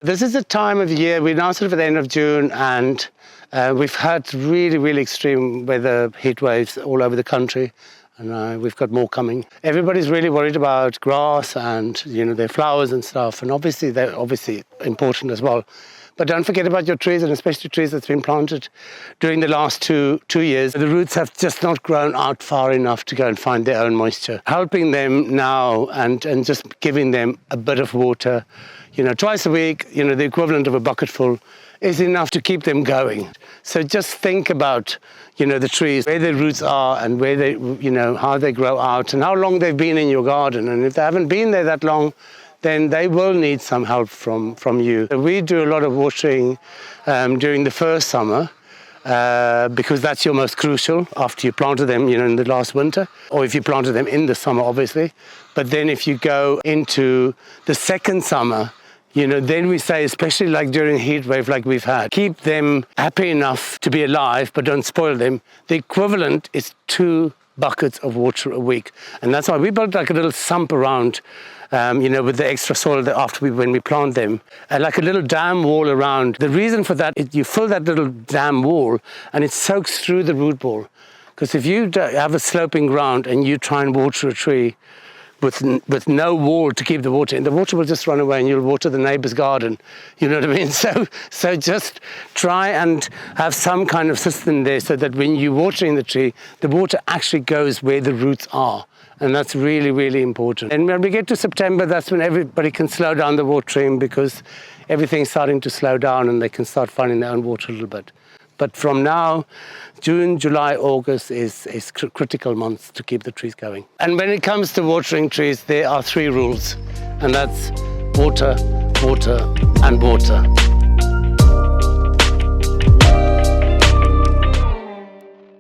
This is the time of year, we're now sort of at the end of June, and we've had really, really extreme weather, heat waves all over the country, and we've got more coming. Everybody's really worried about grass and, you know, their flowers and stuff, and obviously they're important as well. But don't forget about your trees, and especially trees that's been planted during the last two years. The roots have just not grown out far enough to go and find their own moisture. Helping them now and just giving them a bit of water, you know, twice a week, you know, the equivalent of a bucketful, is enough to keep them going. So just think about, you know, the trees, where their roots are and where they, you know, how they grow out and how long they've been in your garden. And if they haven't been there that long, then they will need some help from you. We do a lot of watering during the first summer because that's your most crucial after you planted them, you know, in the last winter, or if you planted them in the summer, obviously. But then if you go into the second summer, you know, then we say, especially like during a heat wave like we've had, keep them happy enough to be alive, but don't spoil them. The equivalent is 2 buckets of water a week. And that's why we built like a little sump around, you know, with the extra soil that when we plant them, like a little dam wall around. The reason for that is you fill that little dam wall and it soaks through the root ball. Because if you have a sloping ground and you try and water a tree with no wall to keep the water in, the water will just run away and you'll water the neighbor's garden. You know what I mean? So just try and have some kind of system there so that when you're watering the tree, the water actually goes where the roots are. And that's really, really important. And when we get to September, that's when everybody can slow down the watering because everything's starting to slow down and they can start finding their own water a little bit. But from now, June, July, August is critical months to keep the trees going. And when it comes to watering trees, there are 3 rules, and that's water, water, and water.